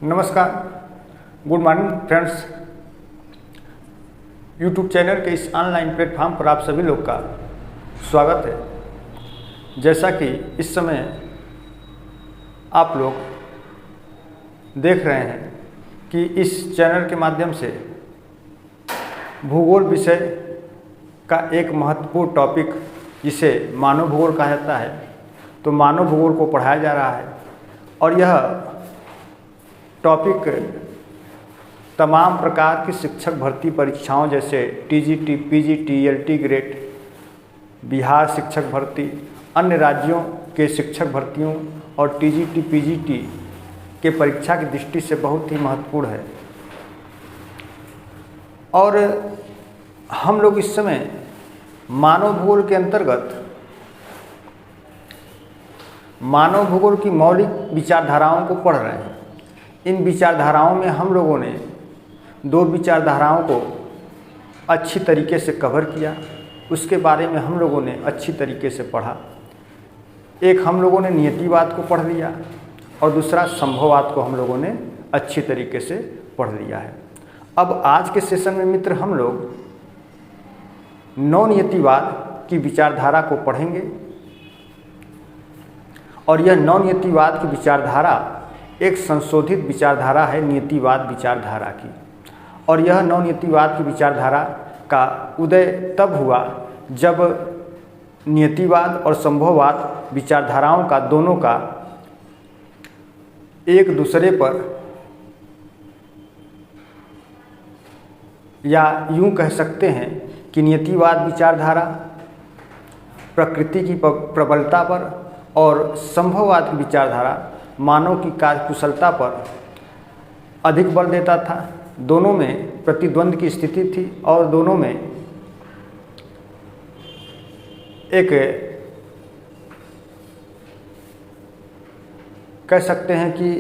नमस्कार, good morning friends. YouTube channel के इस ऑनलाइन प्लेटफॉर्म पर आप सभी लोग का स्वागत है। जैसा कि इस समय आप लोग देख रहे हैं कि इस चैनल के माध्यम से भूगोल विषय का एक महत्वपूर्ण टॉपिक जिसे मानव भूगोल कहा जाता है, तो मानव भूगोल को पढ़ाया जा रहा है। और यह टॉपिक तमाम प्रकार की शिक्षक भर्ती परीक्षाओं जैसे TGT, PGT, LT grade, Bihar शिक्षक भर्ती, अन्य राज्यों के शिक्षक भर्तियों और टीजीटी, पीजीटी के परीक्षा की दृष्टि से बहुत ही महत्वपूर्ण है। और हम लोग इस समय मानव भूगोल के अंतर्गत मानव भूगोल की मौलिक विचारधाराओं को पढ़ रहे हैं। इन विचारधाराओं में हम लोगों ने दो विचारधाराओं को अच्छी तरीके से कवर किया, उसके बारे में हम लोगों ने अच्छी तरीके से पढ़ा। एक हम लोगों ने नियतिवाद को पढ़ लिया और दूसरा संभववाद को हम लोगों ने अच्छी तरीके से पढ़ लिया है। अब आज के सेशन में मित्र हम लोग नवनियतिवाद की विचारधारा को पढ़ेंगे। और यह नवनियतिवाद की विचारधारा एक संशोधित विचारधारा है नियतिवाद विचारधारा की। और यह नवनियतिवाद की विचारधारा का उदय तब हुआ जब नियतिवाद और संभववाद विचारधाराओं का दोनों का एक दूसरे पर, या यूं कह सकते हैं कि नियतिवाद विचारधारा प्रकृति की प्रबलता पर और संभववाद की विचारधारा मानव की कार्यकुशलता पर अधिक बल देता था। दोनों में प्रतिद्वंद की स्थिति थी और दोनों में एक कह सकते हैं कि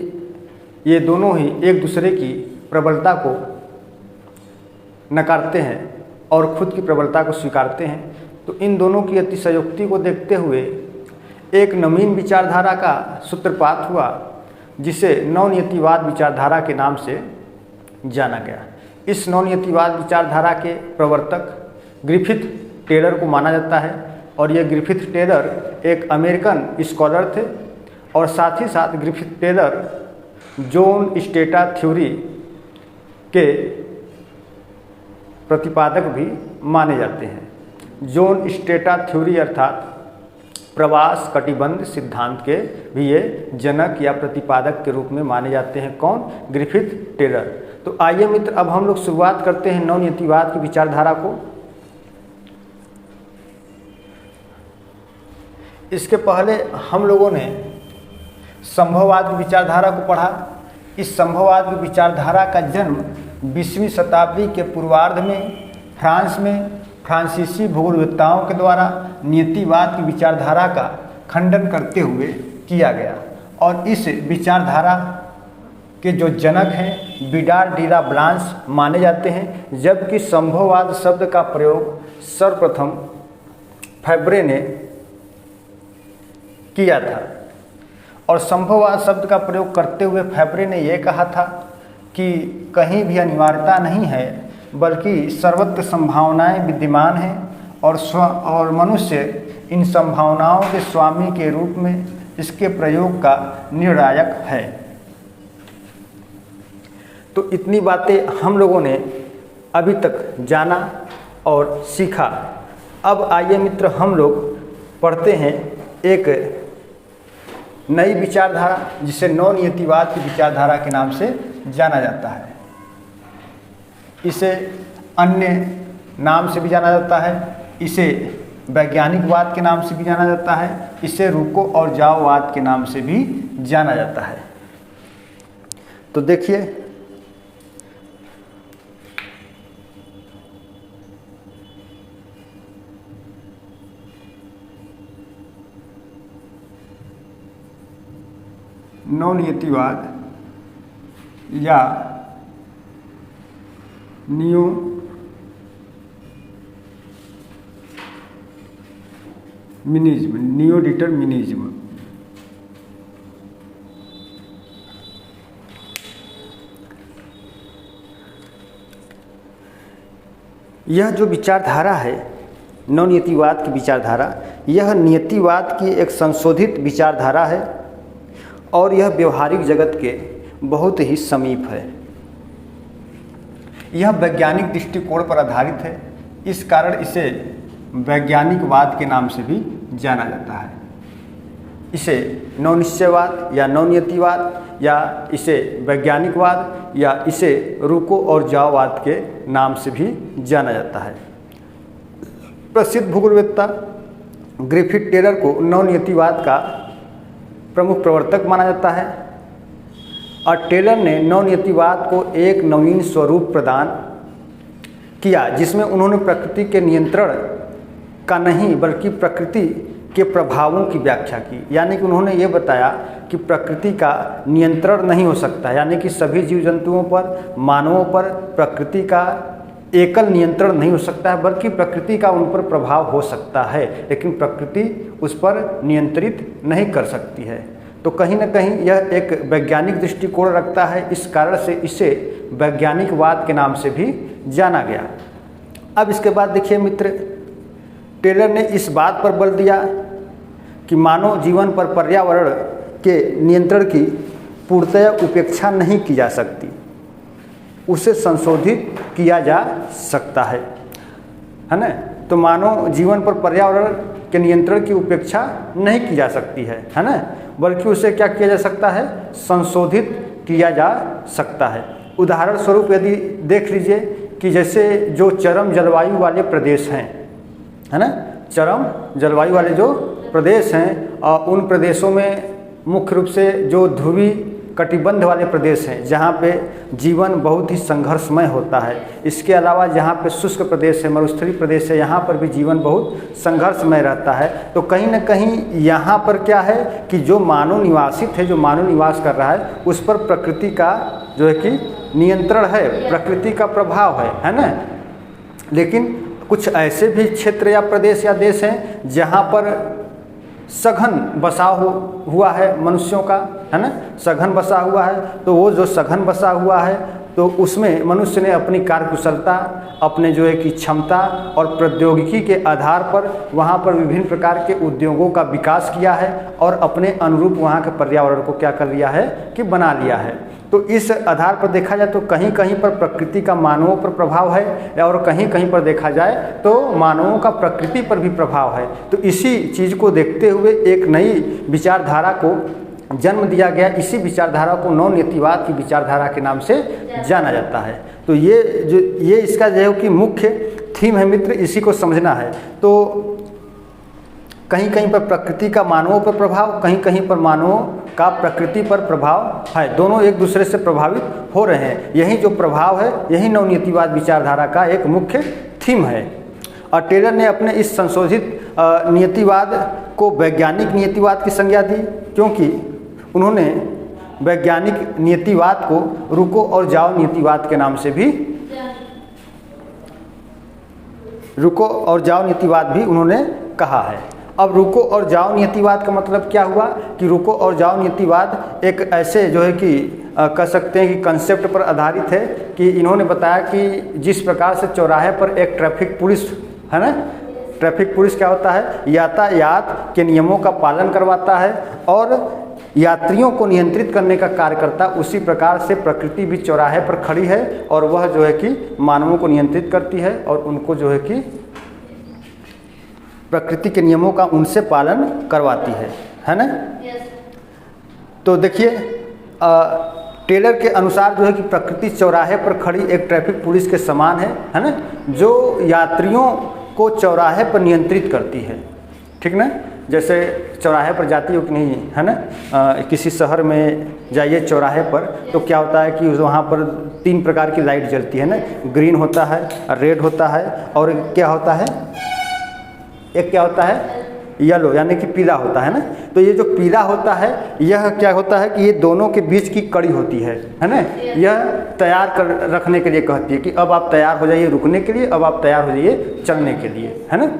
ये दोनों ही एक दूसरे की प्रबलता को नकारते हैं और खुद की प्रबलता को स्वीकारते हैं। तो इन दोनों की अतिशयोक्ति को देखते हुए एक नवीन विचारधारा का सूत्रपात हुआ जिसे नवनियतिवाद विचारधारा के नाम से जाना गया। इस नवनियतिवाद विचारधारा के प्रवर्तक ग्रिफिथ टेलर को माना जाता है और यह ग्रिफिथ टेलर एक अमेरिकन स्कॉलर थे और साथ ही साथ Griffith Taylor zone strata theory के प्रतिपादक भी माने जाते हैं। जोन स्टेटा थ्योरी अर्थात प्रवास कटिबंध सिद्धांत के भी ये जनक या प्रतिपादक के रूप में माने जाते हैं। कौन? Griffith Taylor. तो आइए मित्र अब हम लोग शुरुआत करते हैं नवनियतिवाद की विचारधारा को। इसके पहले हम लोगों ने संभववाद की विचारधारा को पढ़ा। इस संभववाद की विचारधारा का जन्म 20वीं शताब्दी के पूर्वार्ध में फ्रांस में फ्रांसीसी भूगोलवेत्ताओं के द्वारा नियतिवाद की विचारधारा का खंडन करते हुए किया गया। और इस विचारधारा के जो जनक हैं विडार डी ला ब्लांस माने जाते हैं, जबकि संभववाद शब्द का प्रयोग सर्वप्रथम फैब्रे ने किया था। और संभववाद शब्द का प्रयोग करते हुए फैब्रे ने यह कहा था कि कहीं भी अनिवार्यता नहीं है बल्कि सर्वत्र संभावनाएं विद्यमान हैं और मनुष्य इन संभावनाओं के स्वामी के रूप में इसके प्रयोग का निर्णायक है। तो इतनी बातें हम लोगों ने अभी तक जाना और सीखा। अब आइए मित्र हम लोग पढ़ते हैं एक नई विचारधारा जिसे नवनियतिवाद की विचारधारा के नाम से जाना जाता है। इसे अन्य नाम से भी जाना जाता है, इसे वैज्ञानिकवाद के नाम से भी जाना जाता है, इसे रुको और जाओवाद के नाम से भी जाना जाता है। तो देखिए नवनियतिवाद या नियो डिटरमिनिज्म यह जो विचारधारा है नवनियतिवाद की विचारधारा, यह नियतिवाद की एक संशोधित विचारधारा है और यह व्यवहारिक जगत के बहुत ही समीप है। यह वैज्ञानिक दृष्टिकोण पर आधारित है, इस कारण इसे वैज्ञानिकवाद के नाम से भी जाना जाता है। इसे नवनिश्चयवाद या नवनियतिवाद या इसे वैज्ञानिकवाद या इसे रुको और जाओवाद के नाम से भी जाना जाता है। प्रसिद्ध भूगोलवेत्ता ग्रिफिथ टेलर को नवनियतिवाद का प्रमुख प्रवर्तक माना जाता है और टेलर ने नवनियतिवाद को एक नवीन स्वरूप प्रदान किया जिसमें उन्होंने प्रकृति के नियंत्रण का नहीं बल्कि प्रकृति के प्रभावों की व्याख्या की। यानी कि उन्होंने ये बताया कि प्रकृति का नियंत्रण नहीं हो सकता, यानी कि सभी जीव जंतुओं पर, मानवों पर प्रकृति का एकल नियंत्रण नहीं हो सकता है, बल्कि प्रकृति का उन पर प्रभाव हो सकता है, लेकिन प्रकृति उस पर नियंत्रित नहीं कर सकती है। तो कहीं ना कहीं यह एक वैज्ञानिक दृष्टिकोण रखता है, इस कारण से इसे वैज्ञानिकवाद के नाम से भी जाना गया। अब इसके बाद देखिए मित्र, टेलर ने इस बात पर बल दिया कि मानव जीवन पर पर्यावरण के नियंत्रण की पूर्णतः उपेक्षा नहीं की जा सकती, उसे संशोधित किया जा सकता है ना। तो मानव जीवन पर पर्यावरण के नियंत्रण की उपेक्षा नहीं की जा सकती है ना, बल्कि उसे क्या किया जा सकता है, संशोधित किया जा सकता है। उदाहरण स्वरूप यदि देख लीजिए कि जैसे जो चरम जलवायु वाले प्रदेश हैं, है ना, चरम जलवायु वाले जो प्रदेश हैं उन प्रदेशों में मुख्य रूप से जो ध्रुवीय कटिबंध वाले प्रदेश हैं जहाँ पे जीवन बहुत ही संघर्षमय होता है। इसके अलावा जहाँ पे शुष्क प्रदेश है, मरुस्थलीय प्रदेश है, यहाँ पर भी जीवन बहुत संघर्षमय रहता है। तो कहीं ना कहीं यहाँ पर क्या है कि जो मानव निवासित है, जो मानव निवास कर रहा है, उस पर प्रकृति का जो है कि नियंत्रण है, प्रकृति का प्रभाव है ना। लेकिन कुछ ऐसे भी क्षेत्र या प्रदेश या देश हैं जहाँ पर सघन बसाव हुआ है मनुष्यों का, है ना, सघन बसा हुआ है। तो वो जो सघन बसा हुआ है तो उसमें मनुष्य ने अपनी कार्यकुशलता, अपने जो है कि क्षमता और प्रौद्योगिकी के आधार पर वहाँ पर विभिन्न प्रकार के उद्योगों का विकास किया है और अपने अनुरूप वहाँ के पर्यावरण को क्या कर लिया है कि बना लिया है। तो इस आधार पर देखा जाए तो कहीं कहीं पर प्रकृति का मानवों पर प्रभाव है और कहीं कहीं पर देखा जाए तो मानवों का प्रकृति पर भी प्रभाव है। तो इसी चीज़ को देखते हुए एक नई विचारधारा को जन्म दिया गया। इसी विचारधारा को नवनियतिवाद की विचारधारा के नाम से जाना जाता है। तो ये इसका जो है कि मुख्य थीम है मित्र, इसी को समझना है। तो कहीं कहीं पर प्रकृति का मानवों पर प्रभाव, कहीं कहीं पर मानवों का प्रकृति पर प्रभाव है, दोनों एक दूसरे से प्रभावित हो रहे हैं। यही जो प्रभाव है, यही नवनियतिवाद विचारधारा का एक मुख्य थीम है। और टेलर ने अपने इस संशोधित नियतिवाद को वैज्ञानिक नियतिवाद की संज्ञा दी, क्योंकि उन्होंने वैज्ञानिक नियतिवाद को रुको और जाओ नियतिवाद के नाम से भी, रुको और जाओ नियतिवाद भी उन्होंने कहा है। अब रुको और जाओ नियतिवाद का मतलब क्या हुआ कि रुको और जाओ नियतिवाद एक ऐसे जो है कि कह सकते हैं कि कंसेप्ट पर आधारित है कि इन्होंने बताया कि जिस प्रकार से चौराहे पर एक ट्रैफिक पुलिस है ना, ट्रैफिक पुलिस क्या होता है, यातायात के नियमों का पालन करवाता है और यात्रियों को नियंत्रित करने का कार्य करता, उसी प्रकार से प्रकृति भी चौराहे पर खड़ी है और वह जो है कि मानवों को नियंत्रित करती है और उनको जो है कि प्रकृति के नियमों का उनसे पालन करवाती है ना। तो देखिए टेलर के अनुसार जो है कि प्रकृति चौराहे पर खड़ी एक ट्रैफिक पुलिस के समान है ना, जो यात्रियों को चौराहे पर नियंत्रित करती है, ठीक ना। जैसे चौराहे पर जाती हो कि नहीं, है ना, किसी शहर में जाइए चौराहे पर तो क्या होता है कि वहाँ पर 3 प्रकार की लाइट जलती है ना, ग्रीन होता है, रेड होता है और क्या होता है, एक क्या होता है, येलो यानी कि पीला होता है ना। तो ये जो पीला होता है यह क्या होता है कि ये दोनों के बीच की कड़ी होती है ना, यह तैयार कर रखने के लिए कहती है कि अब आप तैयार हो जाइए रुकने के लिए, अब आप तैयार हो जाइए चलने के लिए, है ना।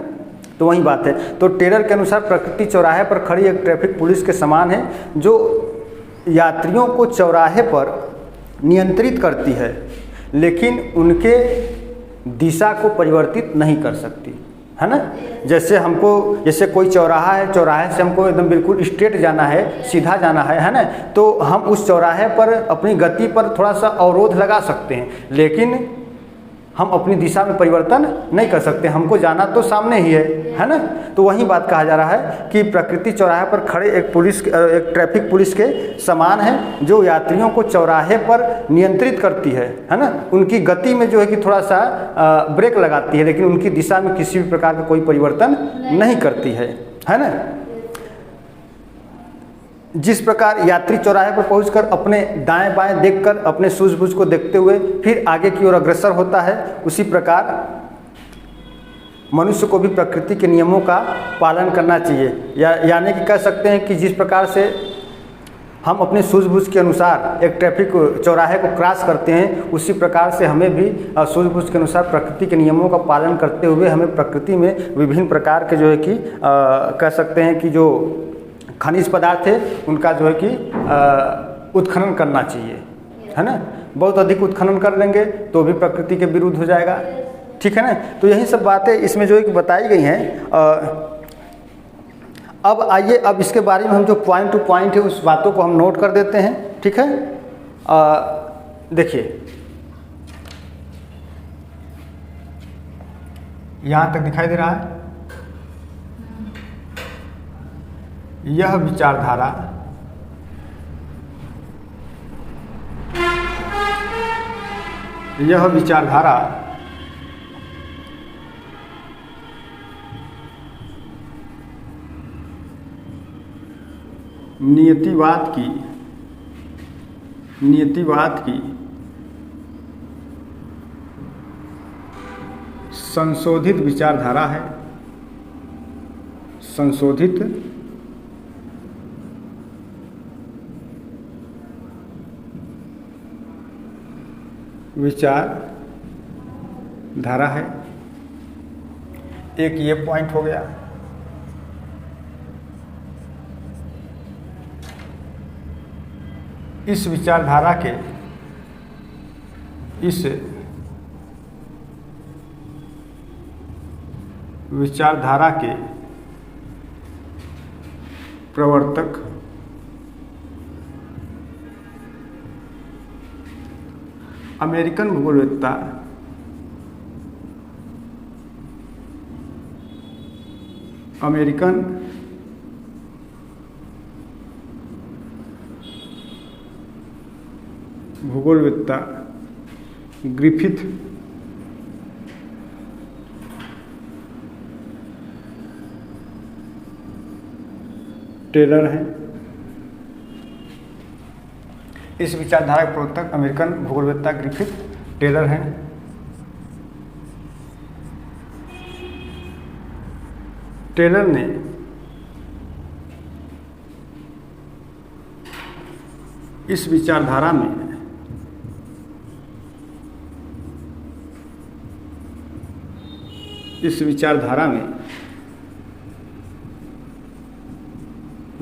तो वही बात है। तो टेलर के अनुसार प्रकृति चौराहे पर खड़ी एक ट्रैफिक पुलिस के समान है जो यात्रियों को चौराहे पर नियंत्रित करती है, लेकिन उनके दिशा को परिवर्तित नहीं कर सकती, है ना। जैसे कोई चौराहा है, चौराहे से हमको एकदम बिल्कुल स्ट्रेट जाना है, सीधा जाना है ना, तो हम उस चौराहे पर अपनी गति पर थोड़ा सा अवरोध लगा सकते हैं, लेकिन हम अपनी दिशा में परिवर्तन नहीं कर सकते। हमको जाना तो सामने ही है ना। तो वही बात कहा जा रहा है कि प्रकृति चौराहे पर खड़े एक ट्रैफिक पुलिस के समान है, जो यात्रियों को चौराहे पर नियंत्रित करती है ना। उनकी गति में जो है कि थोड़ा सा ब्रेक लगाती है, लेकिन उनकी दिशा में किसी भी प्रकार का कोई परिवर्तन नहीं करती है ना। जिस प्रकार यात्री चौराहे पर पहुंचकर अपने दाएं बाएं देखकर अपने सूझबूझ को देखते हुए फिर आगे की ओर अग्रसर होता है, उसी प्रकार मनुष्य को भी प्रकृति के नियमों का पालन करना चाहिए। यानी कि कह सकते हैं कि जिस प्रकार से हम अपने सूझबूझ के अनुसार एक ट्रैफिक चौराहे को क्रॉस करते हैं, उसी प्रकार से हमें भी सूझबूझ के अनुसार प्रकृति के नियमों का पालन करते हुए हमें प्रकृति में विभिन्न प्रकार के जो है कि कह सकते हैं कि जो खनिज पदार्थ है उनका जो है कि उत्खनन करना चाहिए, है ना। बहुत अधिक उत्खनन कर लेंगे तो भी प्रकृति के विरुद्ध हो जाएगा, ठीक है ना। तो यही सब बातें इसमें जो है कि बताई गई हैं। अब आइए, अब इसके बारे में हम जो पॉइंट टू पॉइंट है उस बातों को हम नोट कर देते हैं, ठीक है। देखिए यहाँ तक दिखाई दे रहा है, यह विचारधारा नियतिवाद की संशोधित विचारधारा है, संशोधित विचारधारा है। एक ये पॉइंट हो गया। इस विचारधारा के प्रवर्तक अमेरिकन भूगोलवेत्ता ग्रिफिथ टेलर हैं। इस विचारधारा के प्रवर्तक अमेरिकन भूगोलवेत्ता ग्रिफिथ टेलर हैं। टेलर ने इस विचारधारा में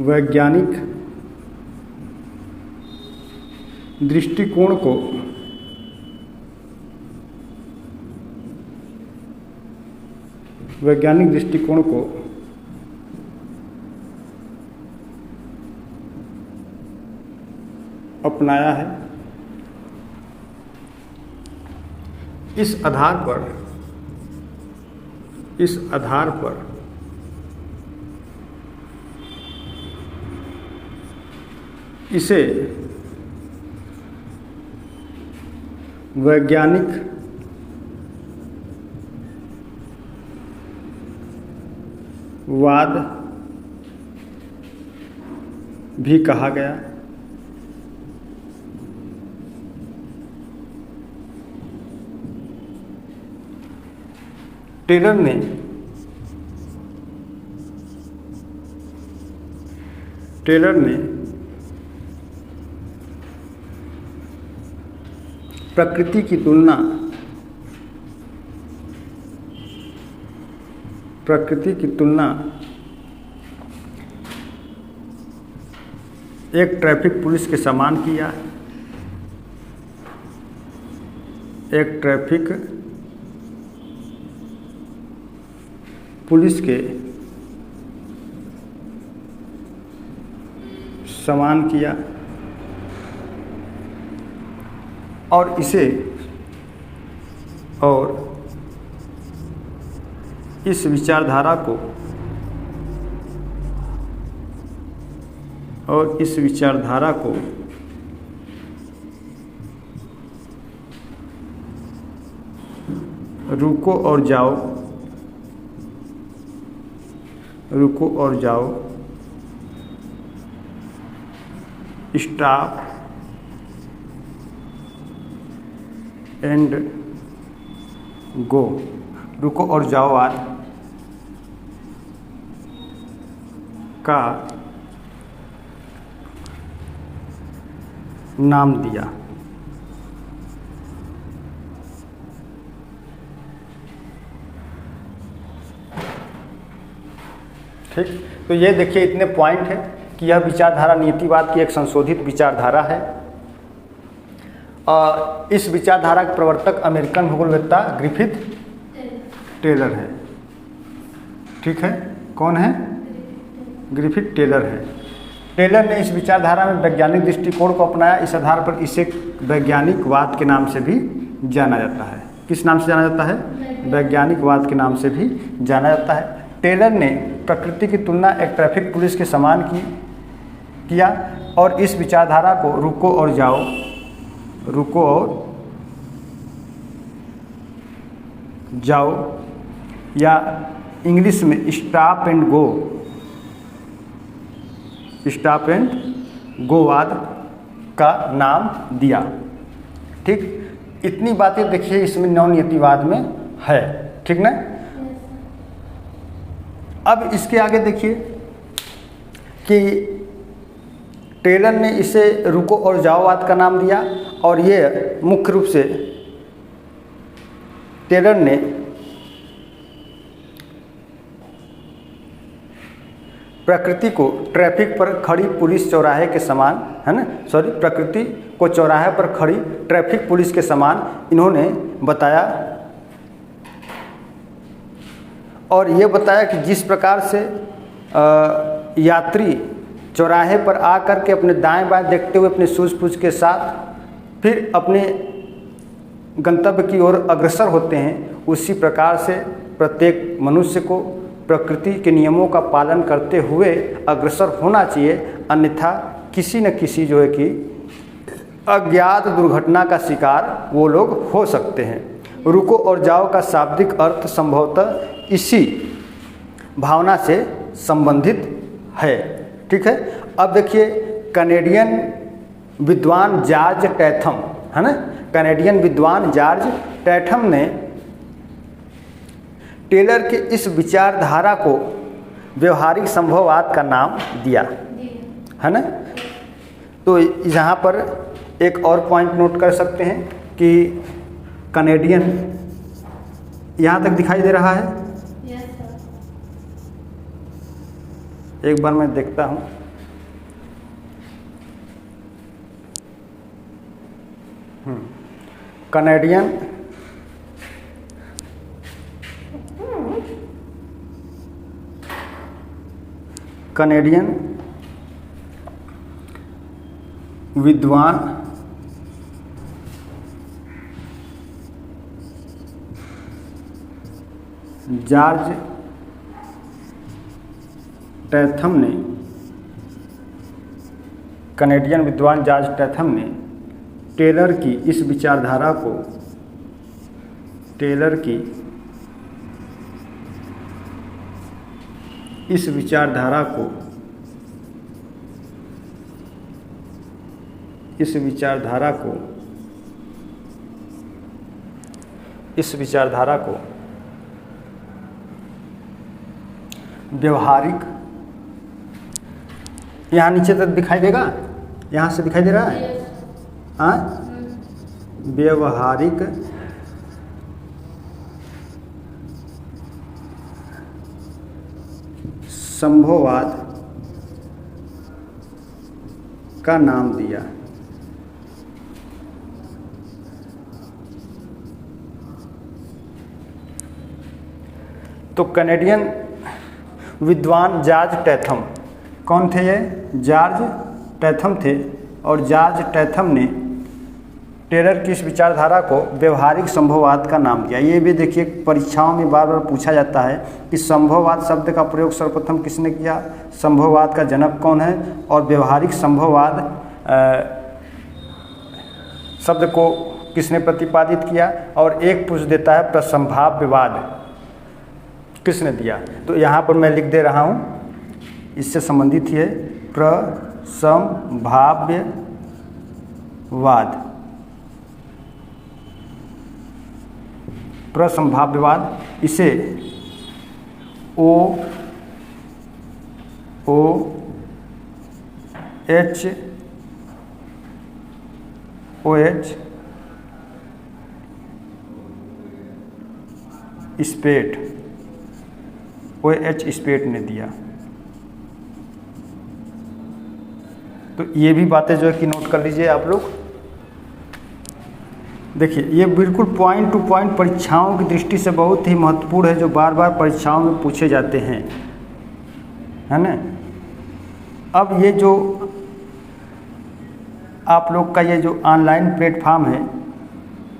वैज्ञानिक दृष्टिकोण को अपनाया है। इस आधार पर इसे वैज्ञानिक वाद भी कहा गया। टेलर ने प्रकृति की तुलना एक ट्रैफिक पुलिस के समान किया है। एक ट्रैफिक पुलिस के समान किया और इस विचारधारा को रुको और जाओ स्टॉप एंड गो, रुको और जाओ वाद का नाम दिया। ठीक, तो ये देखिए इतने पॉइंट है कि यह विचारधारा नीतिवाद की एक संशोधित विचारधारा है। और इस विचारधारा के प्रवर्तक अमेरिकन भूगोलवेत्ता ग्रिफिथ टेलर है। ठीक है, कौन है? ग्रिफिथ टेलर है। टेलर ने इस विचारधारा में वैज्ञानिक दृष्टिकोण को अपनाया। इस आधार पर इसे वैज्ञानिकवाद के नाम से भी जाना जाता है। किस नाम से जाना जाता है? वैज्ञानिकवाद के नाम से भी जाना जाता है। टेलर ने प्रकृति की तुलना एक ट्रैफिक पुलिस के समान किया और इस विचारधारा को रुको और जाओ या इंग्लिश में स्टॉप एंड गो वाद का नाम दिया। ठीक, इतनी बातें देखिए इसमें नवनियतिवाद में है। ठीक ना? अब इसके आगे देखिए कि टेलर ने इसे रुको और जाओवाद का नाम दिया और ये मुख्य रूप से टेलर ने प्रकृति को ट्रैफिक पर खड़ी पुलिस चौराहे के समान, है ना, प्रकृति को चौराहे पर खड़ी ट्रैफिक पुलिस के समान इन्होंने बताया और ये बताया कि जिस प्रकार से यात्री चौराहे पर आकर के अपने दाएं बाएं देखते हुए अपने सूझबूझ के साथ फिर अपने गंतव्य की ओर अग्रसर होते हैं, उसी प्रकार से प्रत्येक मनुष्य को प्रकृति के नियमों का पालन करते हुए अग्रसर होना चाहिए, अन्यथा किसी न किसी जो है कि अज्ञात दुर्घटना का शिकार वो लोग हो सकते हैं। रुको और जाओ का शाब्दिक अर्थ संभवतः इसी भावना से संबंधित है। ठीक है, अब देखिए कनेडियन विद्वान जॉर्ज टैथम, है ना, कनेडियन विद्वान जॉर्ज टैथम ने टेलर के इस विचारधारा को व्यवहारिक संभववाद का नाम दिया, है ना। तो यहाँ पर एक और पॉइंट नोट कर सकते हैं कि कनेडियन यहाँ तक दिखाई दे रहा है। एक बार मैं देखता हूँ। कनेडियन विद्वान जॉर्ज टैथम ने कनेडियन विद्वान जॉर्ज टैथम ने टेलर की इस विचारधारा को व्यवहारिक, यहाँ नीचे तक दिखाई देगा, यहाँ से दिखाई दे रहा है, हाँ, व्यवहारिक संभववाद का नाम दिया। तो कैनेडियन विद्वान जॉर्ज टैथम, कौन थे ये? जॉर्ज टैथम थे। और जॉर्ज टैथम ने टेलर की इस विचारधारा को व्यवहारिक संभववाद का नाम दिया। ये भी देखिए परीक्षाओं में बार बार पूछा जाता है कि संभववाद शब्द का प्रयोग सर्वप्रथम किसने किया, संभववाद का जनक कौन है, और व्यवहारिक संभववाद शब्द को किसने प्रतिपादित किया। और एक पूछ देता है प्रसंभाव्यवाद किसने दिया। तो यहाँ पर मैं लिख दे रहा हूँ, इससे संबंधित है प्रसंभाव्यवाद। प्रसंभाव्यवाद, इसे OH स्पेट ने दिया। तो ये भी बातें जो है कि नोट कर लीजिए आप लोग। देखिए ये बिल्कुल पॉइंट टू पॉइंट परीक्षाओं की दृष्टि से बहुत ही महत्वपूर्ण है, जो बार बार परीक्षाओं में पूछे जाते हैं, है ना। अब ये जो आप लोग का ये जो ऑनलाइन प्लेटफॉर्म है,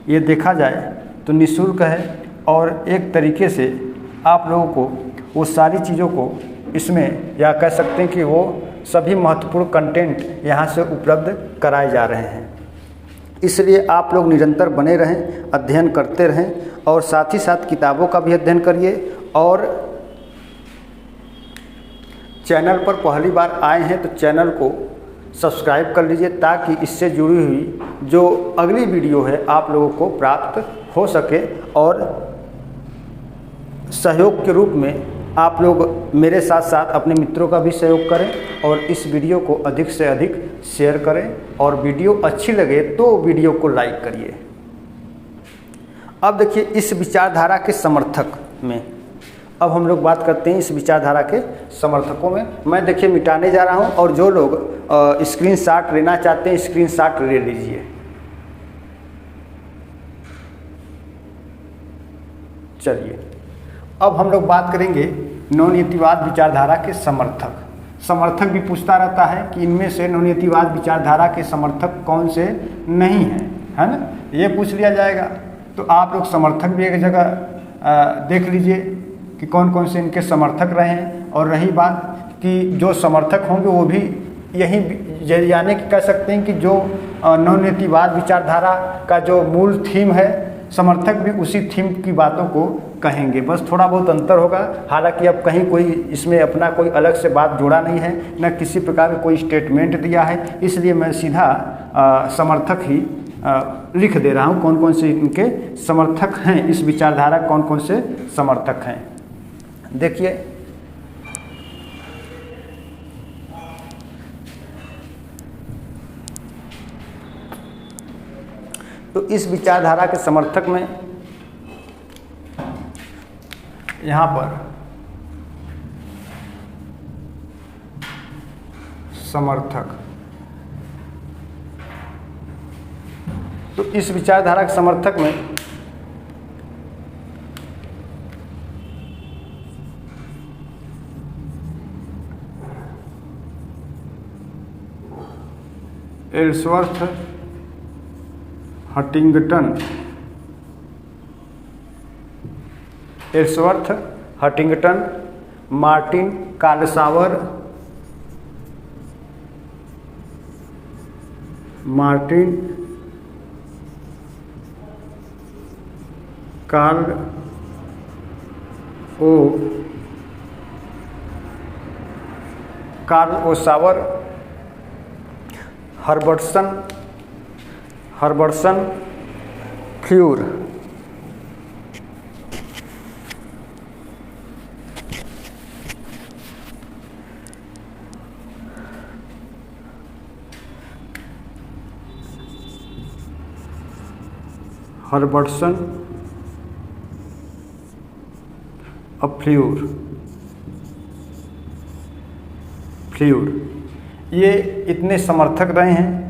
ये देखा जाए तो निःशुल्क है और एक तरीके से आप लोगों को वो सारी चीज़ों को इसमें, या कह सकते हैं कि वो सभी महत्वपूर्ण कंटेंट यहाँ से उपलब्ध कराए जा रहे हैं। इसलिए आप लोग निरंतर बने रहें, अध्ययन करते रहें, और साथ ही साथ किताबों का भी अध्ययन करिए। और चैनल पर पहली बार आए हैं तो चैनल को सब्सक्राइब कर लीजिए, ताकि इससे जुड़ी हुई जो अगली वीडियो है आप लोगों को प्राप्त हो सके। और सहयोग के रूप में आप लोग मेरे साथ साथ अपने मित्रों का भी सहयोग करें, और इस वीडियो को अधिक से अधिक शेयर करें, और वीडियो अच्छी लगे तो वीडियो को लाइक करिए। अब देखिए इस विचारधारा के समर्थक में, अब हम लोग बात करते हैं इस विचारधारा के समर्थकों में। मैं देखिए मिटाने जा रहा हूं, और जो लोग स्क्रीनशॉट लेना चाहते हैं स्क्रीनशॉट ले लीजिए। चलिए अब हम लोग बात करेंगे नवनीतिवाद विचारधारा के समर्थक। समर्थक भी पूछता रहता है कि इनमें से नवनीतिवाद विचारधारा के समर्थक कौन से नहीं हैं, है ना, ये पूछ लिया जाएगा। तो आप लोग समर्थक भी एक जगह देख लीजिए कि कौन कौन से इनके समर्थक रहे हैं। और रही बात कि जो समर्थक होंगे वो भी यही, यानी कि कह सकते हैं कि जो नवनीतिवाद विचारधारा का जो मूल थीम है, समर्थक भी उसी थीम की बातों को कहेंगे, बस थोड़ा बहुत अंतर होगा। हालांकि अब कहीं कोई इसमें अपना कोई अलग से बात जोड़ा नहीं है, न किसी प्रकार का कोई स्टेटमेंट दिया है, इसलिए मैं सीधा समर्थक ही लिख दे रहा हूँ। कौन कौन से इनके समर्थक हैं, इस विचारधारा कौन कौन से समर्थक हैं। देखिए तो इस विचारधारा के समर्थक में यहाँ पर समर्थक, तो इस विचारधारा के समर्थक में Ellsworth Huntington, Martin Carl Sauer, Martin Carl O Sauer, Herbertson फ्यूर, हर्बर्टसन फ्यूर, ये इतने समर्थक रहे हैं।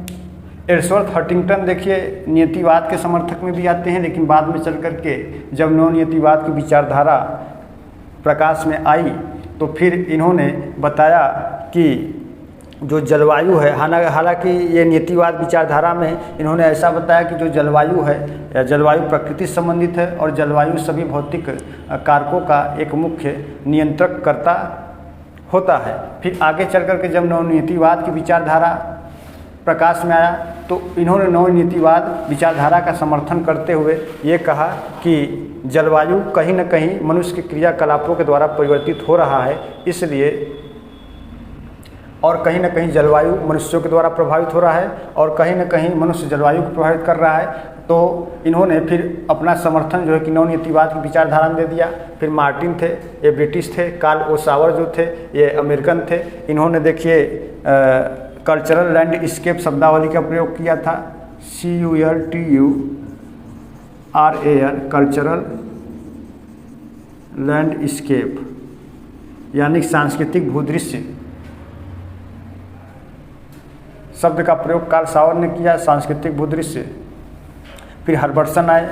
एल्सवर्थ हंटिंगटन देखिए नियतिवाद के समर्थक में भी आते हैं, लेकिन बाद में चल कर के जब नव नियतिवाद की विचारधारा प्रकाश में आई तो फिर इन्होंने बताया कि जो जलवायु है, हालांकि ये नीतिवाद विचारधारा में इन्होंने ऐसा बताया कि जो जलवायु है या जलवायु प्रकृति से संबंधित है और जलवायु सभी भौतिक कारकों का एक मुख्य नियंत्रक करता होता है। फिर आगे चल कर के जब नवनीतिवाद की विचारधारा प्रकाश में आया तो इन्होंने नवनीतिवाद विचारधारा का समर्थन करते हुए ये कहा कि जलवायु कहीं न कहीं मनुष्य के क्रियाकलापों के द्वारा परिवर्तित हो रहा है, इसलिए और कहीं न कहीं जलवायु मनुष्यों के द्वारा प्रभावित हो रहा है और कहीं न कहीं मनुष्य जलवायु को प्रभावित कर रहा है। तो इन्होंने फिर अपना समर्थन जो है कि नवनीतिवाद की विचारधारा में दे दिया। फिर मार्टिन थे, ये ब्रिटिश थे, कार्ल ओसावर जो थे ये अमेरिकन थे। इन्होंने देखिए कल्चरल लैंडस्केप शब्दावली का प्रयोग किया था, CULTURAL, कल्चरल लैंडस्केप यानी सांस्कृतिक भूदृश्य शब्द का प्रयोग कार्ल सावर ने किया, सांस्कृतिक भूदृश्य। फिर हर्बर्टसन आए,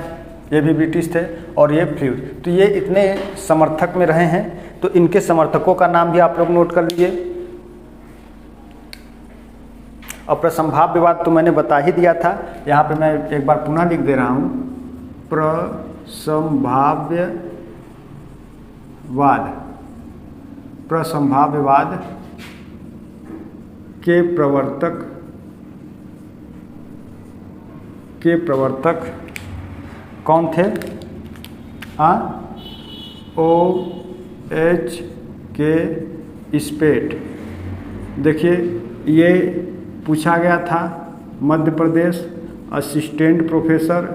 ये भी ब्रिटिश थे, और ये फ्लूइड। तो ये इतने समर्थक में रहे हैं, तो इनके समर्थकों का नाम भी आप लोग नोट कर लीजिए। और प्रसंभाव्यवाद तो मैंने बता ही दिया था, यहाँ पे मैं एक बार पुनः लिख दे रहा हूँ, प्रसंभाव्यवाद के प्रवर्तक कौन थे? OHK स्पेट। देखिए ये पूछा गया था, मध्य प्रदेश, असिस्टेंट प्रोफेसर,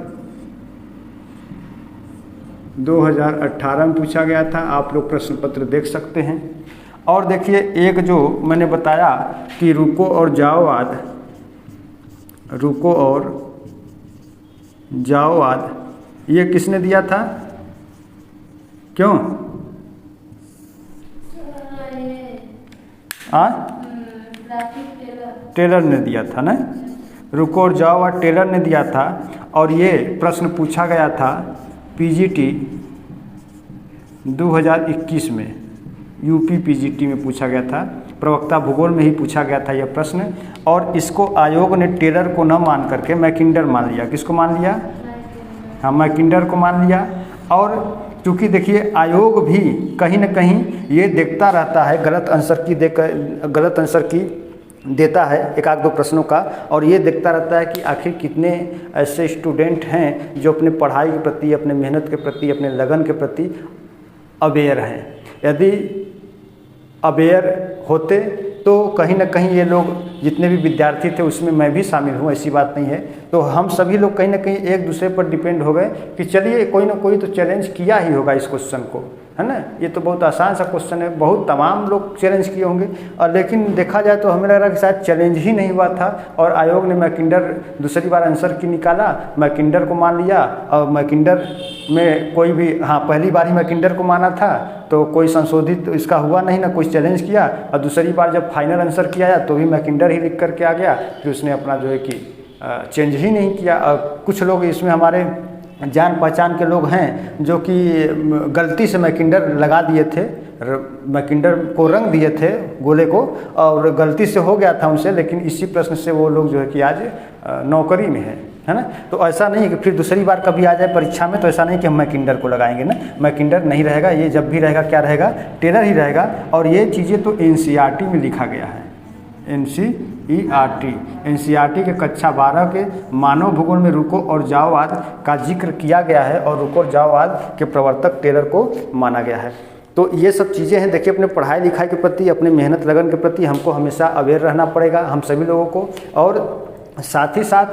2018 में पूछा गया था। आप लोग प्रश्न पत्र देख सकते हैं। और देखिए एक जो मैंने बताया कि रुको और जाओवाद, ये किसने दिया था? क्यों? टेलर ने दिया था ना, रुको और जाओवाद टेलर ने दिया था। और ये प्रश्न पूछा गया था PGT 2021 में, यूपी PGT में पूछा गया था, प्रवक्ता भूगोल में ही पूछा गया था यह प्रश्न। और इसको आयोग ने टेलर को न मान करके मैकिंडर मान लिया। किसको मान लिया? हाँ, मैकिंडर को मान लिया। और क्योंकि देखिए आयोग भी कहीं न कहीं ये देखता रहता है, गलत आंसर की देता है एक आध दो प्रश्नों का, और ये देखता रहता है कि आखिर कितने ऐसे स्टूडेंट हैं जो अपने पढ़ाई के प्रति, अपने मेहनत के प्रति, अपने लगन के प्रति अवेयर हैं। यदि अवेयर होते तो कहीं ना कहीं ये लोग जितने भी विद्यार्थी थे उसमें मैं भी शामिल हूँ, ऐसी बात नहीं है। तो हम सभी लोग कहीं ना कहीं एक दूसरे पर डिपेंड हो गए कि चलिए कोई ना कोई तो चैलेंज किया ही होगा इस क्वेश्चन को, है ना। ये तो बहुत आसान सा क्वेश्चन है, बहुत तमाम लोग चैलेंज किए होंगे। और लेकिन देखा जाए तो हमें लग रहा है कि शायद चैलेंज ही नहीं हुआ था और आयोग ने मैकिंडर दूसरी बार आंसर की निकाला, मैकिंडर को मान लिया। और मैकिंडर में कोई भी, हाँ पहली बार ही मैकिंडर को माना था तो कोई संशोधित इसका हुआ नहीं ना, कोई चैलेंज किया। और दूसरी बार जब फाइनल आंसर किया तो भी मैकिंडर ही लिख करके आ गया, फिर उसने अपना जो है कि चेंज ही नहीं किया। कुछ लोग इसमें हमारे जान पहचान के लोग हैं जो कि गलती से मैकिंडर लगा दिए थे, मैकिंडर को रंग दिए थे गोले को, और गलती से हो गया था उनसे, लेकिन इसी प्रश्न से वो लोग जो है कि आज नौकरी में है ना। तो ऐसा नहीं कि फिर दूसरी बार कभी आ जाए परीक्षा में तो ऐसा नहीं कि हम मैकिंडर को लगाएंगे ना, मैकिंडर नहीं रहेगा। ये जब भी रहेगा क्या रहेगा? टेलर ही रहेगा। और ये चीज़ें तो NCERT में लिखा गया है, NCERT के कक्षा 12 के मानव भूगोल में रुको और जाओवाद का जिक्र किया गया है और रुको और जाओवाद के प्रवर्तक टेलर को माना गया है। तो ये सब चीज़ें हैं। देखिए अपने पढ़ाई लिखाई के प्रति, अपने मेहनत लगन के प्रति हमको हमेशा अवेयर रहना पड़ेगा, हम सभी लोगों को। और साथ ही साथ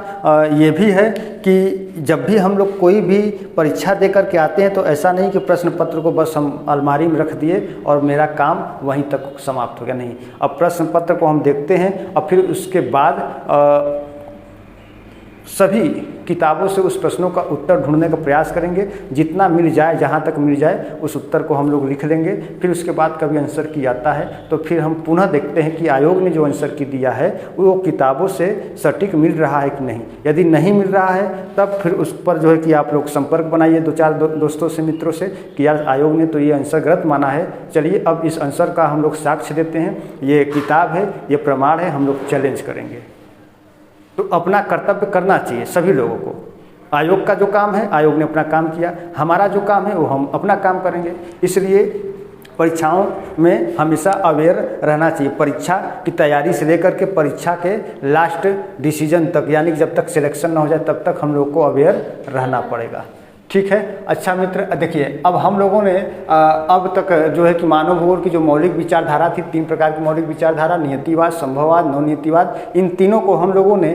ये भी है कि जब भी हम लोग कोई भी परीक्षा दे कर के आते हैं तो ऐसा नहीं कि प्रश्न पत्र को बस हम अलमारी में रख दिए और मेरा काम वहीं तक समाप्त हो गया, नहीं। अब प्रश्न पत्र को हम देखते हैं और फिर उसके बाद सभी किताबों से उस प्रश्नों का उत्तर ढूंढने का प्रयास करेंगे, जितना मिल जाए, जहाँ तक मिल जाए उस उत्तर को हम लोग लिख लेंगे। फिर उसके बाद कभी आंसर की आता है तो फिर हम पुनः देखते हैं कि आयोग ने जो आंसर की दिया है वो किताबों से सटीक मिल रहा है कि नहीं। यदि नहीं मिल रहा है तब फिर उस पर जो है कि आप लोग संपर्क बनाइए 2-4 दोस्तों से, मित्रों से, कि यार आयोग ने तो ये आंसर गलत माना है, चलिए अब इस आंसर का हम लोग साक्ष्य देते हैं, ये किताब है, ये प्रमाण है, हम लोग चैलेंज करेंगे। तो अपना कर्तव्य करना चाहिए सभी लोगों को। आयोग का जो काम है, आयोग ने अपना काम किया, हमारा जो काम है वो हम अपना काम करेंगे। इसलिए परीक्षाओं में हमेशा अवेयर रहना चाहिए। परीक्षा की तैयारी से लेकर के परीक्षा के लास्ट डिसीजन तक, यानी कि जब तक सिलेक्शन ना हो जाए तब तक हम लोग को अवेयर रहना पड़ेगा। ठीक है। अच्छा मित्र, देखिए अब हम लोगों ने अब तक जो है कि मानव भूगोल की जो मौलिक विचारधारा थी, 3 प्रकार की मौलिक विचारधारा, नियतिवाद, संभववाद, नवनियतिवाद, इन तीनों को हम लोगों ने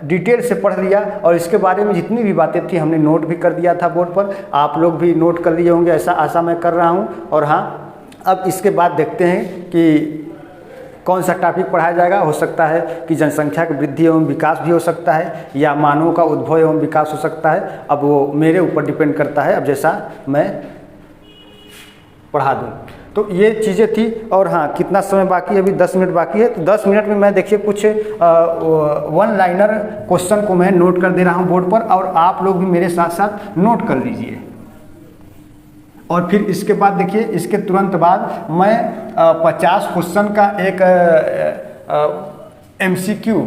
डिटेल से पढ़ लिया और इसके बारे में जितनी भी बातें थी हमने नोट भी कर दिया था बोर्ड पर। आप लोग भी नोट कर लिए होंगे, ऐसा आशा मैं कर रहा हूँ। और हाँ, अब इसके बाद देखते हैं कि कौन सा टॉपिक पढ़ाया जाएगा। हो सकता है कि जनसंख्या की वृद्धि एवं विकास भी हो सकता है, या मानवों का उद्भव एवं विकास हो सकता है। अब वो मेरे ऊपर डिपेंड करता है, अब जैसा मैं पढ़ा दूँ। तो ये चीज़ें थी। और हाँ, कितना समय बाकी है? अभी 10 मिनट बाकी है। तो 10 मिनट में मैं देखिए कुछ 1 लाइनर क्वेश्चन को मैं नोट कर दे रहा हूँ बोर्ड पर, और आप लोग भी मेरे साथ साथ नोट कर लीजिए। और फिर इसके बाद देखिए, इसके तुरंत बाद मैं 50 क्वेश्चन का एक MCQ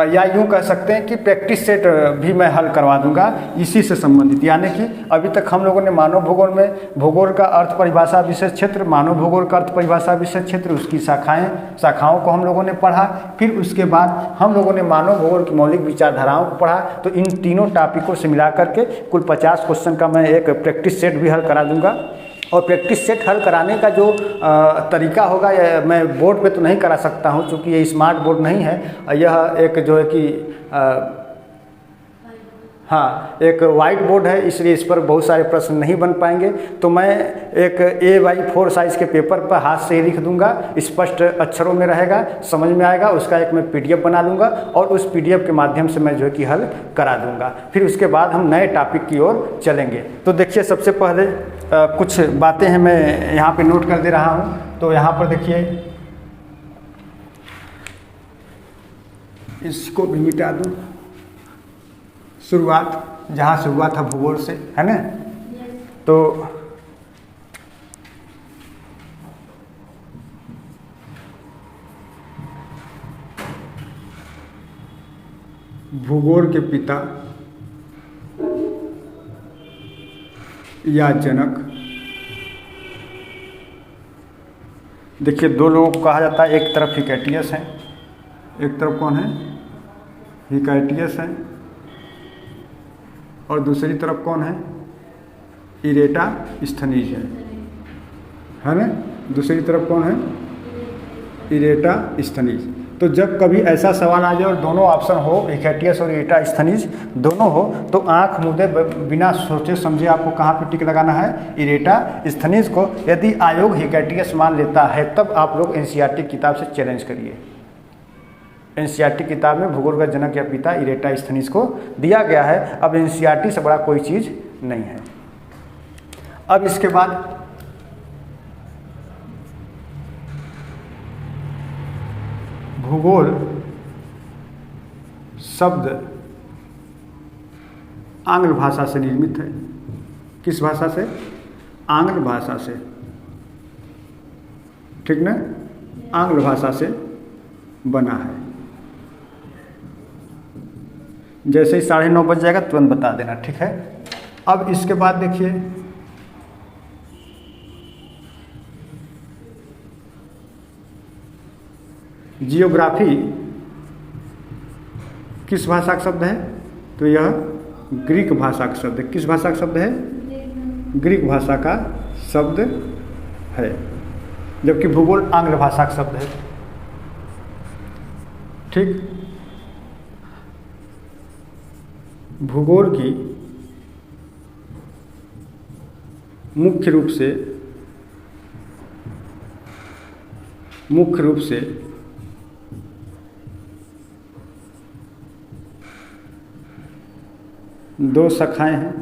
या यूँ कह सकते हैं कि प्रैक्टिस सेट भी मैं हल करवा दूंगा इसी से संबंधित। यानी कि अभी तक हम लोगों ने मानव भूगोल में भूगोल का अर्थ परिभाषा विषय क्षेत्र, मानव भूगोल का अर्थ परिभाषा विषय क्षेत्र, उसकी शाखाओं को हम लोगों ने पढ़ा। फिर उसके बाद हम लोगों ने मानव भूगोल की मौलिक विचारधाराओं को पढ़ा। तो इन तीनों टॉपिकों से मिला करके कुल 50 क्वेश्चन का मैं एक प्रैक्टिस सेट भी हल करा दूंगा। और प्रैक्टिस सेट हल कराने का जो तरीका होगा, मैं बोर्ड पे तो नहीं करा सकता हूँ क्योंकि ये स्मार्ट बोर्ड नहीं है। यह एक जो है कि हाँ, एक वाइट बोर्ड है, इसलिए इस पर बहुत सारे प्रश्न नहीं बन पाएंगे। तो मैं एक A/4 साइज़ के पेपर पर हाथ से ही लिख दूंगा, स्पष्ट अक्षरों में रहेगा, समझ में आएगा। उसका एक मैं PDF बना लूँगा और उस PDF के माध्यम से मैं जो है कि हल करा दूंगा। फिर उसके बाद हम नए टॉपिक की ओर चलेंगे। तो देखिए, सबसे पहले कुछ बातें हैं मैं यहाँ पे नोट कर दे रहा हूँ। तो यहाँ पर देखिए, इसको भी मिटा दूँ। शुरुआत जहाँ से हुआ था भूगोल से, है ना। तो भूगोल के पिता या जनक, देखिए 2 लोगों को कहा जाता है। एक तरफ हिकैटियस है, एक तरफ कौन है? हिकैटियस है, और दूसरी तरफ कौन है? इरेटास्थनीज है ना। दूसरी तरफ कौन है? इरेटास्थनीज। तो जब कभी ऐसा सवाल आ जाए और दोनों ऑप्शन हो, हिकैटियस और इरेटास्थनीज दोनों हो, तो आंख मूंदे बिना सोचे समझे आपको कहाँ पे टिक लगाना है? इरेटास्थनीज को। यदि आयोग हिकैटियस मान लेता है तब आप लोग NCERT किताब से चैलेंज करिए। NCERT किताब में भूगोल का जनक या पिता इरेटास्थनीज को दिया गया है। अब NCERT से बड़ा कोई चीज़ नहीं है। अब इसके बाद भूगोल शब्द आंग्ल भाषा से निर्मित है। किस भाषा से? आंग्ल भाषा से, ठीक ना। आंग्ल भाषा से बना है। जैसे ही 9:30 बज जाएगा तुरंत बता देना, ठीक है। अब इसके बाद देखिए, जियोग्राफी किस भाषा का शब्द है? तो यह ग्रीक भाषा का शब्द है। किस भाषा का शब्द है? ग्रीक भाषा का शब्द है, जबकि भूगोल आंग्ल भाषा का शब्द है, ठीक। भूगोल की मुख्य रूप से दो शाखाएं हैं,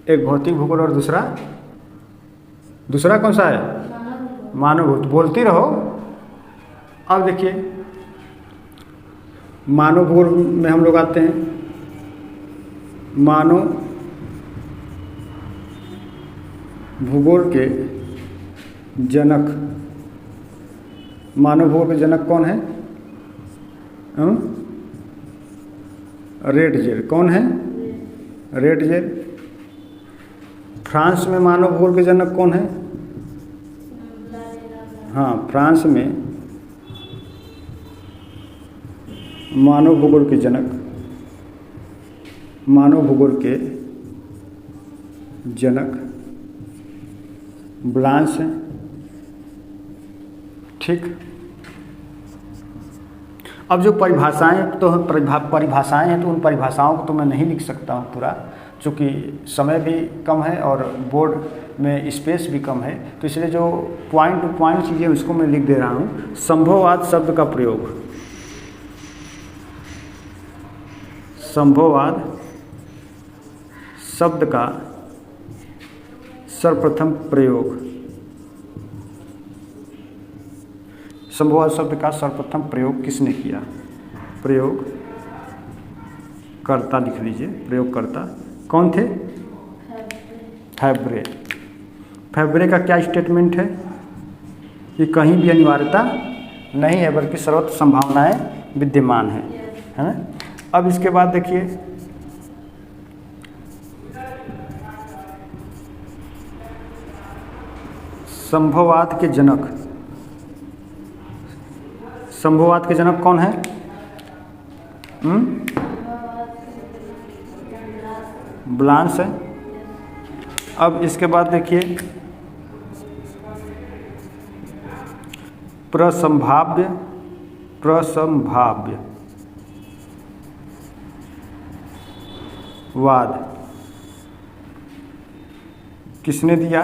एक भौतिक भूगोल और दूसरा कौन सा है? मानव भूगोल। बोलती रहो। अब देखिए मानव भूगोल में हम लोग आते हैं। मानव भूगोल के जनक, मानव भूगोल के जनक कौन है? रेटजेर। कौन है? रेटजेर। फ्रांस में मानव भूगोल के जनक कौन है? हाँ, फ्रांस में मानव भूगोल के जनक ब्लांस हैं। ठीक। अब जो परिभाषाएं हैं तो उन परिभाषाओं को तो मैं नहीं लिख सकता हूँ पूरा, चूँकि समय भी कम है और बोर्ड में स्पेस भी कम है, तो इसलिए जो पॉइंट टू पॉइंट चीज़ें उसको मैं लिख दे रहा हूँ। संभववाद शब्द का प्रयोग, संभववाद शब्द का सर्वप्रथम प्रयोग, संभववाद शब्द का सर्वप्रथम प्रयोग किसने किया? प्रयोगकर्ता लिख लीजिए। प्रयोगकर्ता कौन थे? फैब्रे। फैब्रे का क्या स्टेटमेंट है? कि कहीं भी अनिवार्यता नहीं है बल्कि सर्वत्र संभावनाएं विद्यमान है ना। अब इसके बाद देखिए संभववाद के जनक कौन है? ब्लांस है। अब इसके बाद देखिए प्रसंभाव्यवाद किसने दिया?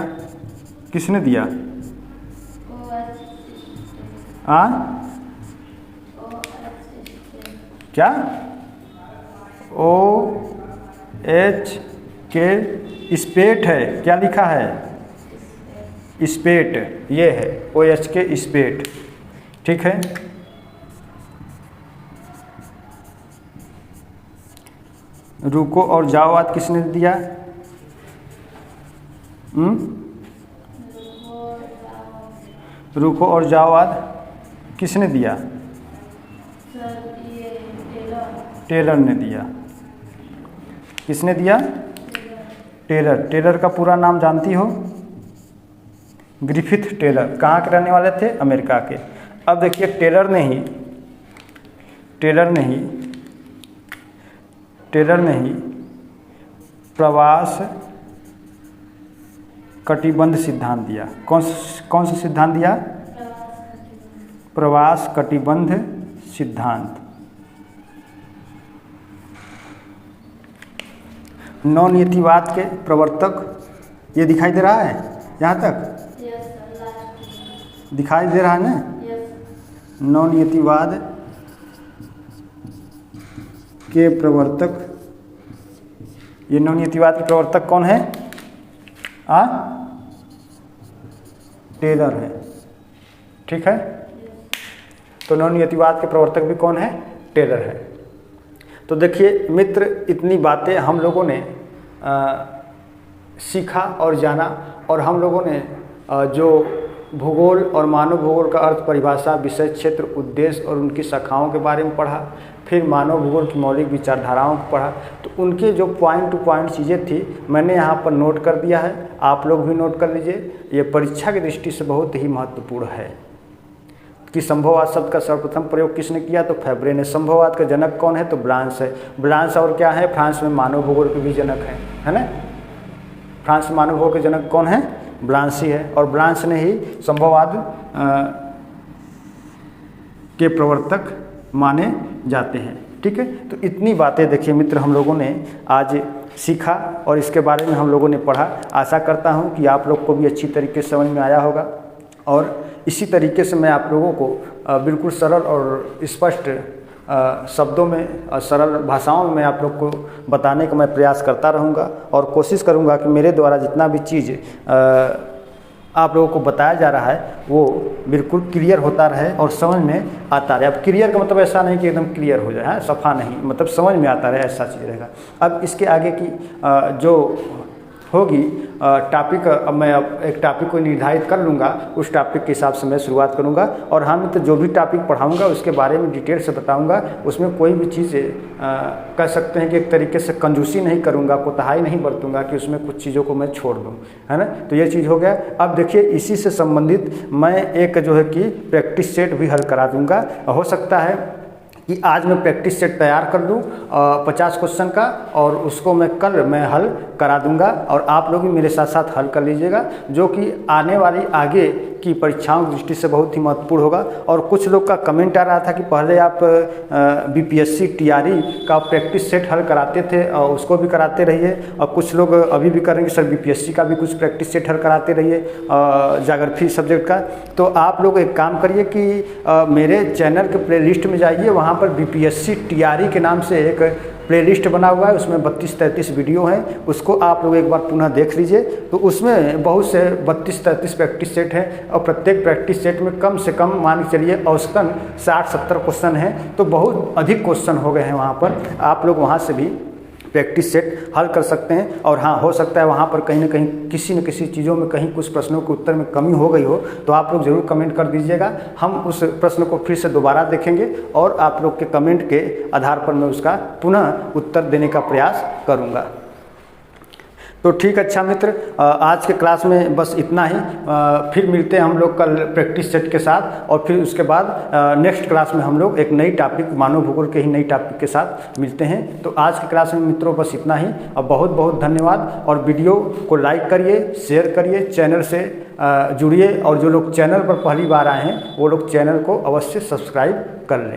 क्या? OH के स्पेट है। क्या लिखा है? स्पेट, ये है OH के स्पेट। ठीक है। रुको और जाओवाद किसने दिया? रुको और जाओवाद किसने दिया? टेलर ने दिया। किसने दिया? टेलर का पूरा नाम जानती हो? Griffith Taylor. कहाँ के रहने वाले थे? अमेरिका के। अब देखिए टेलर ने ही प्रवास कटिबंध सिद्धांत दिया। कौन सा सिद्धांत दिया? प्रवास कटिबंध सिद्धांत। नवनियतिवाद के प्रवर्तक, ये दिखाई दे रहा है यहाँ तक? दिखाई दे रहा है ना? नवनियतिवाद के प्रवर्तक, ये नवनियतिवाद के प्रवर्तक कौन है? टेलर है। ठीक है। तो नवनियतिवाद के प्रवर्तक भी कौन है? टेलर है। तो देखिए मित्र, इतनी बातें हम लोगों ने सीखा और जाना, और हम लोगों ने जो भूगोल और मानव भूगोल का अर्थ, परिभाषा, विषय क्षेत्र, उद्देश्य और उनकी शाखाओं के बारे में पढ़ा। फिर मानव भूगोल की मौलिक विचारधाराओं को पढ़ा। तो उनके जो पॉइंट टू पॉइंट चीज़ें थी मैंने यहाँ पर नोट कर दिया है, आप लोग भी नोट कर लीजिए। ये परीक्षा की दृष्टि से बहुत ही महत्वपूर्ण है कि संभववाद शब्द का सर्वप्रथम प्रयोग किसने किया? तो फैब्रे ने। संभववाद का जनक कौन है? तो ब्लांस है। ब्लांस और क्या है? फ्रांस में मानव भूगोल के भी जनक है ना। फ्रांस में मानव भूगोल के जनक कौन है? ब्लांस ही है। और ब्लांस ने ही संभववाद के प्रवर्तक माने जाते हैं। ठीक है। तो इतनी बातें देखिए मित्र हम लोगों ने आज सीखा और इसके बारे में हम लोगों ने पढ़ा। आशा करता हूँ कि आप लोग को भी अच्छी तरीके से समझ में आया होगा, और इसी तरीके से मैं आप लोगों को बिल्कुल सरल और स्पष्ट शब्दों में और सरल भाषाओं में आप लोग को बताने का मैं प्रयास करता रहूँगा और कोशिश करूँगा कि मेरे द्वारा जितना भी चीज़ आप लोगों को बताया जा रहा है वो बिल्कुल क्लियर होता रहे और समझ में आता रहे। अब क्लियर का मतलब ऐसा नहीं कि एकदम क्लियर हो जाए, सफ़ा नहीं, मतलब समझ में आता रहे, ऐसा चीज़ रहेगा। अब इसके आगे की जो होगी टॉपिक, अब मैं एक टॉपिक को निर्धारित कर लूँगा, उस टॉपिक के हिसाब से मैं शुरुआत करूँगा। और हाँ मित्र, जो भी टॉपिक पढ़ाऊँगा उसके बारे में डिटेल से बताऊँगा। उसमें कोई भी चीज़ कह सकते हैं कि एक तरीके से कंजूसी नहीं करूँगा, कोताही नहीं बरतूँगा कि उसमें कुछ चीज़ों को मैं छोड़ दूँ, है ना। तो ये चीज़ हो गया। अब देखिए, इसी से संबंधित मैं एक जो है कि प्रैक्टिस सेट भी हल करा दूँगा। हो सकता है कि आज मैं प्रैक्टिस सेट तैयार कर दूं 50 क्वेश्चन का, और उसको मैं कल हल करा दूंगा और आप लोग भी मेरे साथ साथ हल कर लीजिएगा, जो कि आने वाली आगे की परीक्षाओं की दृष्टि से बहुत ही महत्वपूर्ण होगा। और कुछ लोग का कमेंट आ रहा था कि पहले आप बीपीएससी टीआरई का प्रैक्टिस सेट हल कराते थे और उसको भी कराते रहिए, और कुछ लोग अभी भी करेंगे सर बीपीएससी का भी कुछ प्रैक्टिस सेट हल कराते रहिए ज्योग्राफी सब्जेक्ट का। तो आप लोग एक काम करिए कि मेरे चैनल के प्लेलिस्ट में जाइए, वहाँ पर बीपीएससी टीआरई के नाम से एक प्लेलिस्ट बना हुआ है, उसमें 32-33 वीडियो हैं, उसको आप लोग एक बार पुनः देख लीजिए। तो उसमें बहुत से 32-33 प्रैक्टिस सेट हैं और प्रत्येक प्रैक्टिस सेट में कम से कम मान के चलिए औसतन 60-70 क्वेश्चन हैं। तो बहुत अधिक क्वेश्चन हो गए हैं वहाँ पर, आप लोग वहाँ से भी प्रैक्टिस सेट हल कर सकते हैं। और हाँ, हो सकता है वहाँ पर कहीं ना कहीं किसी न किसी चीज़ों में कहीं कुछ प्रश्नों के उत्तर में कमी हो गई हो, तो आप लोग ज़रूर कमेंट कर दीजिएगा। हम उस प्रश्न को फिर से दोबारा देखेंगे और आप लोग के कमेंट के आधार पर मैं उसका पुनः उत्तर देने का प्रयास करूँगा। तो ठीक, अच्छा मित्र, आज के क्लास में बस इतना ही। फिर मिलते हैं हम लोग कल प्रैक्टिस सेट के साथ, और फिर उसके बाद नेक्स्ट क्लास में हम लोग एक नई टॉपिक, मानव भूगोल के ही नई टॉपिक के साथ मिलते हैं। तो आज के क्लास में मित्रों बस इतना ही, और बहुत बहुत धन्यवाद। और वीडियो को लाइक करिए, शेयर करिए, चैनल से जुड़िए, और जो लोग चैनल पर पहली बार आए हैं वो लोग चैनल को अवश्य सब्सक्राइब कर लें।